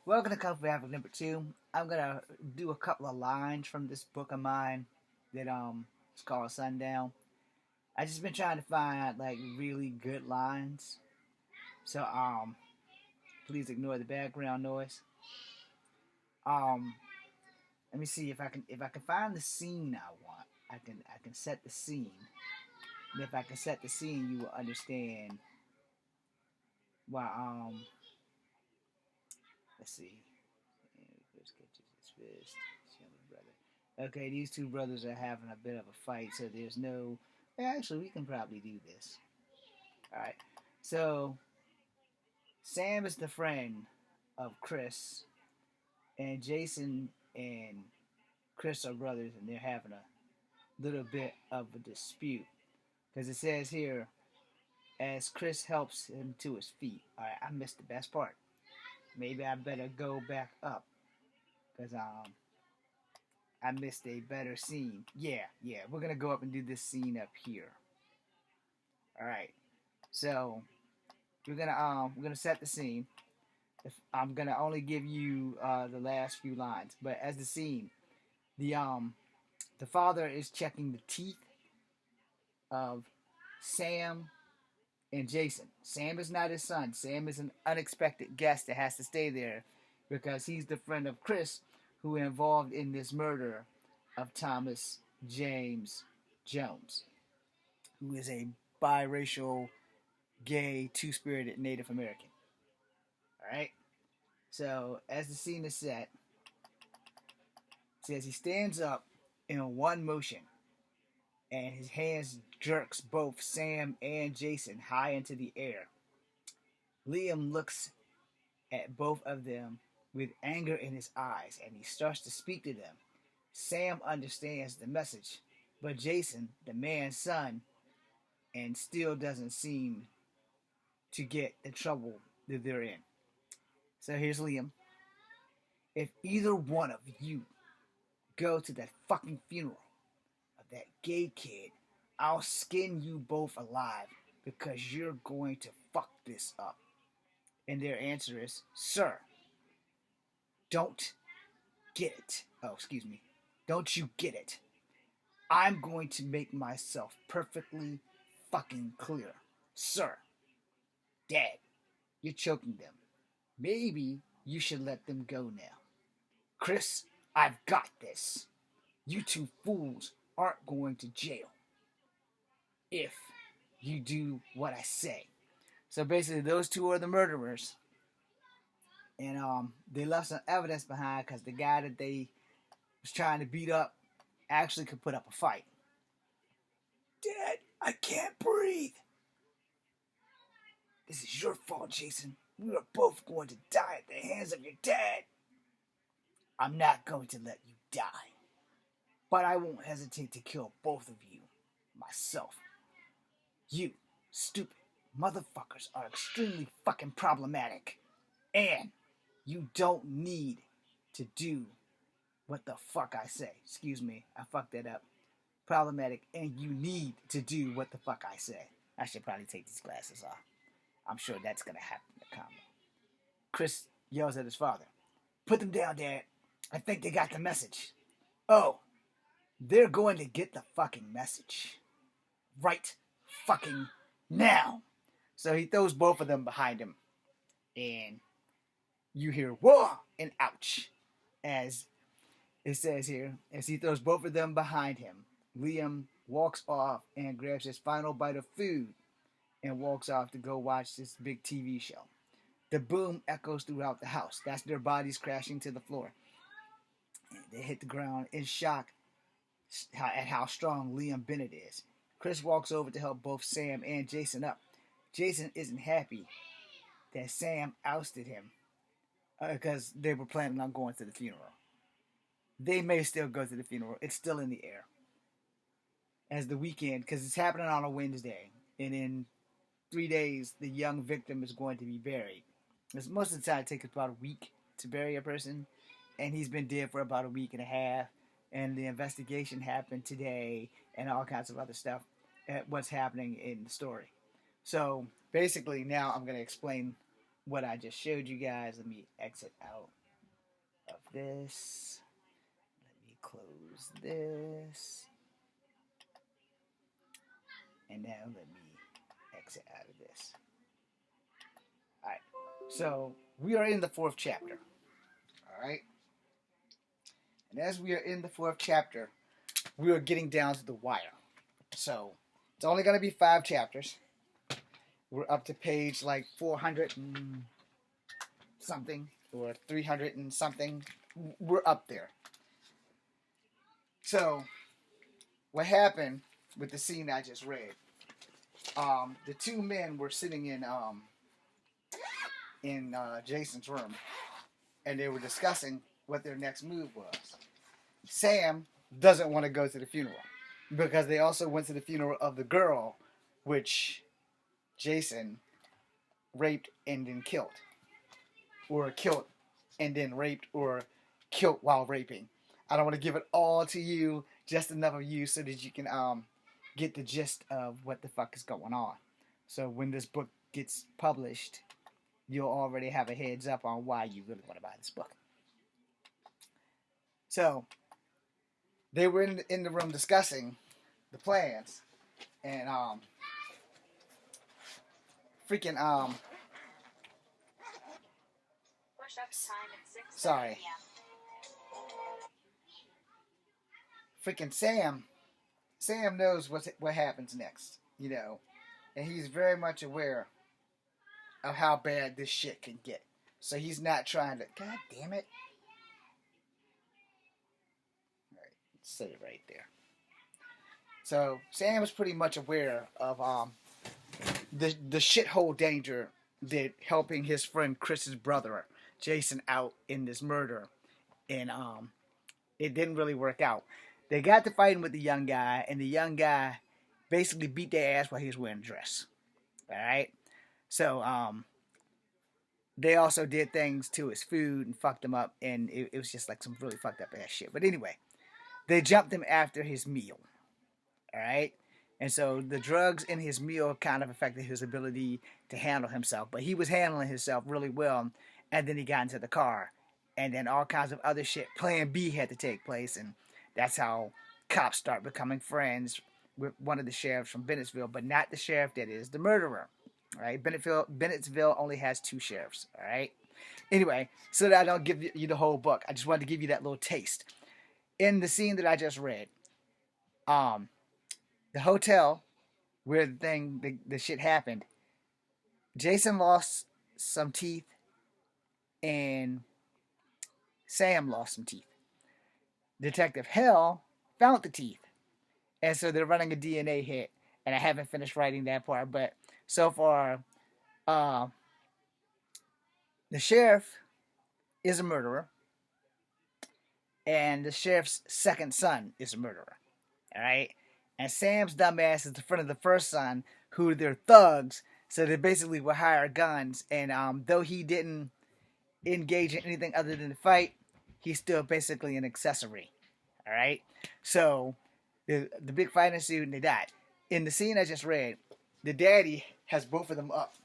Welcome to Kung Fu Africa number 2. I'm gonna do a couple of lines from this book of mine that it's called Sundown. I just been trying to find like really good lines. So please ignore the background noise. Um Let me see if I can find the scene I want. I can set the scene. And if I can set the scene, you will understand why let's see. Okay, these two brothers are having a bit of a fight, so there's no. Actually, we can probably do this. All right. So Sam is the friend of Chris, and Jason and Chris are brothers, and they're having a little bit of a dispute because it says here as Chris helps him to his feet. All right, I missed the best part. Maybe I better go back up because I missed a better scene. Yeah, we're gonna go up and do this scene up here. All right, so we're gonna set the scene. I'm gonna only give you the last few lines, but as the scene, the father is checking the teeth of Sam and Jason. Sam is not his son. Sam is an unexpected guest that has to stay there because he's the friend of Chris who involved in this murder of Thomas James Jones, who is a biracial, gay, two-spirited Native American. All right. So as the scene is set, it says he stands up in one motion, and his hands jerks both Sam and Jason high into the air. Liam looks at both of them with anger in his eyes, and he starts to speak to them. Sam understands the message, but Jason, the man's son, and still doesn't seem to get the trouble that they're in. So here's Liam. If either one of you go to that fucking funeral of that gay kid, I'll skin you both alive because you're going to fuck this up. And their answer is, sir, don't get it. Oh, excuse me. Don't you get it? I'm going to make myself perfectly fucking clear. Sir, Dad, you're choking them. Maybe you should let them go now. Chris, I've got this. You two fools aren't going to jail if you do what I say. So basically, those two are the murderers, and they left some evidence behind because the guy that they was trying to beat up actually could put up a fight. Dad, I can't breathe. This is your fault, Jason. We are both going to die at the hands of your dad. I'm not going to let you die, but I won't hesitate to kill both of you myself. You stupid motherfuckers are extremely fucking problematic, and you don't need to do what the fuck I say. Excuse me, I fucked that up. Problematic, and you need to do what the fuck I say. I should probably take these glasses off. I'm sure that's gonna happen in the comment. Chris yells at his father. Put them down, Dad. I think they got the message. Oh, they're going to get the fucking message. Right fucking now. So he throws both of them behind him. And you hear whoa and ouch. As it says here, as he throws both of them behind him, Liam walks off and grabs his final bite of food and walks off to go watch this big TV show. The boom echoes throughout the house. That's their bodies crashing to the floor. They hit the ground in shock at how strong Liam Bennett is. Chris walks over to help both Sam and Jason up. Jason isn't happy that Sam ousted him because they were planning on going to the funeral. They may still go to the funeral. It's still in the air. As the weekend, because it's happening on a Wednesday, and in 3 days, the young victim is going to be buried. Because most of the time, it takes about a week to bury a person, and he's been dead for about a week and a half, and the investigation happened today, and all kinds of other stuff at what's happening in the story. So basically, now I'm going to explain what I just showed you guys. Let me exit out of this. Let me close this. And now let me exit out of this. Alright. So we are in the 4th chapter. Alright. And as we are in the 4th chapter, we are getting down to the wire. So it's only going to be 5 chapters. We're up to page like 400 and something, or 300 and something. We're up there. So what happened with the scene I just read? The 2 men were sitting in Jason's room, and they were discussing what their next move was. Sam doesn't want to go to the funeral because they also went to the funeral of the girl, which Jason raped and then killed, or killed and then raped, or killed while raping. I don't want to give it all to you, just enough of you so that you can get the gist of what the fuck is going on. So when this book gets published, you'll already have a heads up on why you really want to buy this book. So they were in the room discussing the plans, and sorry, freaking Sam knows what happens next, you know, and he's very much aware of how bad this shit can get. So he's not trying to. God damn it! All right, set it right there. So Sam is pretty much aware of the shithole danger that helping his friend Chris's brother Jason out in this murder, and it didn't really work out. They got to fighting with the young guy, and the young guy basically beat their ass while he was wearing a dress. All right, so they also did things to his food and fucked him up, and it was just like some really fucked up ass shit. But anyway, they jumped him after his meal. All right, and so the drugs in his meal kind of affected his ability to handle himself, but he was handling himself really well. And then he got into the car, and then all kinds of other shit. Plan B had to take place, and that's how cops start becoming friends with one of the sheriffs from Bennettsville, but not the sheriff that is the murderer. All right, Bennettsville only has 2 sheriffs. All right. Anyway, so that I don't give you the whole book, I just wanted to give you that little taste. In the scene that I just read, the hotel where the shit happened, Jason lost some teeth, and Sam lost some teeth. Detective Hell found the teeth, and so they're running a DNA hit. And I haven't finished writing that part, but so far, the sheriff is a murderer, and the sheriff's second son is a murderer. All right, and Sam's dumbass is the friend of the first son, who they're thugs, so they basically were hired guns. And though he didn't engage in anything other than the fight, he's still basically an accessory. All right, so the big fight ensued, and they died. In the scene I just read, the daddy has both of them up.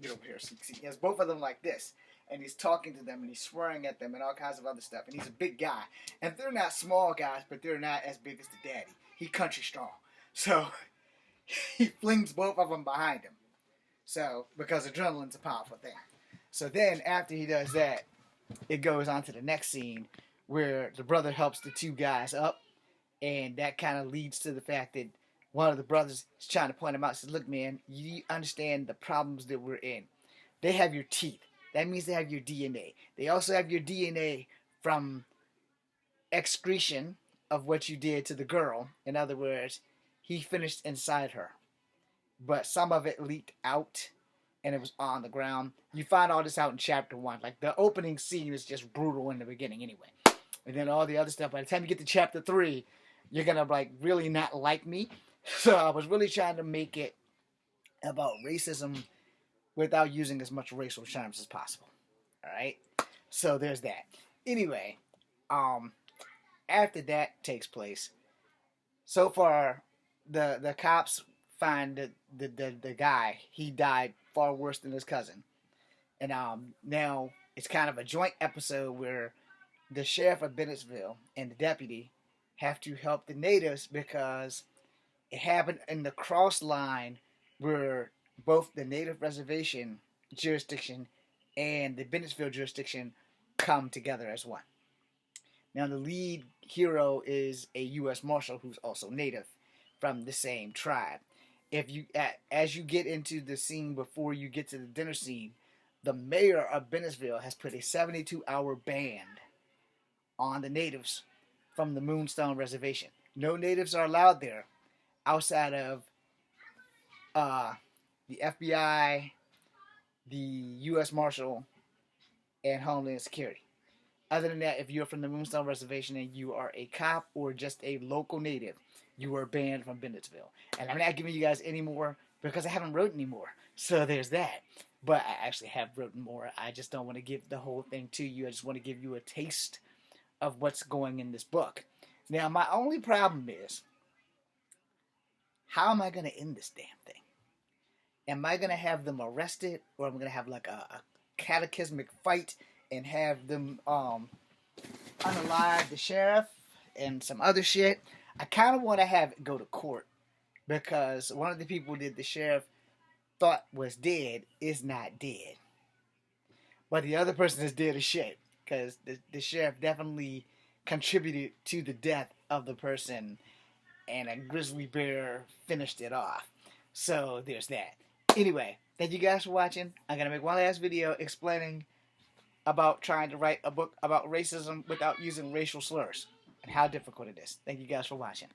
Get over here, so you can see. He has both of them like this, and he's talking to them, and he's swearing at them, and all kinds of other stuff. And he's a big guy, and they're not small guys, but they're not as big as the daddy. He country strong, so he flings both of them behind him. So because adrenaline's a powerful thing. So then after he does that, it goes on to the next scene where the brother helps the 2 guys up, and that kind of leads to the fact that one of the brothers is trying to point him out. Says, "Look, man, you understand the problems that we're in. They have your teeth. That means they have your DNA. They also have your DNA from excretion of what you did to the girl. In other words, he finished inside her, but some of it leaked out, and it was on the ground. You find all this out in chapter 1. Like, the opening scene is just brutal in the beginning anyway. And then all the other stuff, by the time you get to chapter 3, you're going to, like, really not like me. So I was really trying to make it about racism without using as much racial terms as possible. All right? So there's that. Anyway, after that takes place, so far, the cops find the guy. He died far worse than his cousin. And now it's kind of a joint episode where the sheriff of Bennettsville and the deputy have to help the natives because it happened in the cross line where both the native reservation jurisdiction and the Bennettsville jurisdiction come together as one. Now, the lead hero is a U.S. Marshal who's also native from the same tribe. If you, as you get into the scene before you get to the dinner scene, the mayor of Bennettsville has put a 72-hour ban on the natives from the Moonstone Reservation. No natives are allowed there outside of the FBI, the U.S. Marshal, and Homeland Security. Other than that, if you're from the Moonstone Reservation and you are a cop or just a local native, you are banned from Bennettsville. And I'm not giving you guys any more because I haven't wrote any more. So there's that. But I actually have written more. I just don't want to give the whole thing to you. I just want to give you a taste of what's going in this book. Now, my only problem is, how am I going to end this damn thing? Am I going to have them arrested, or am I going to have like a cataclysmic fight and have them unalive the sheriff and some other shit? I kind of want to have it go to court because one of the people that the sheriff thought was dead is not dead. But the other person is dead as shit because the sheriff definitely contributed to the death of the person and a grizzly bear finished it off. So there's that. Anyway, thank you guys for watching. I'm going to make one last video explaining about trying to write a book about racism without using racial slurs and how difficult it is. Thank you guys for watching.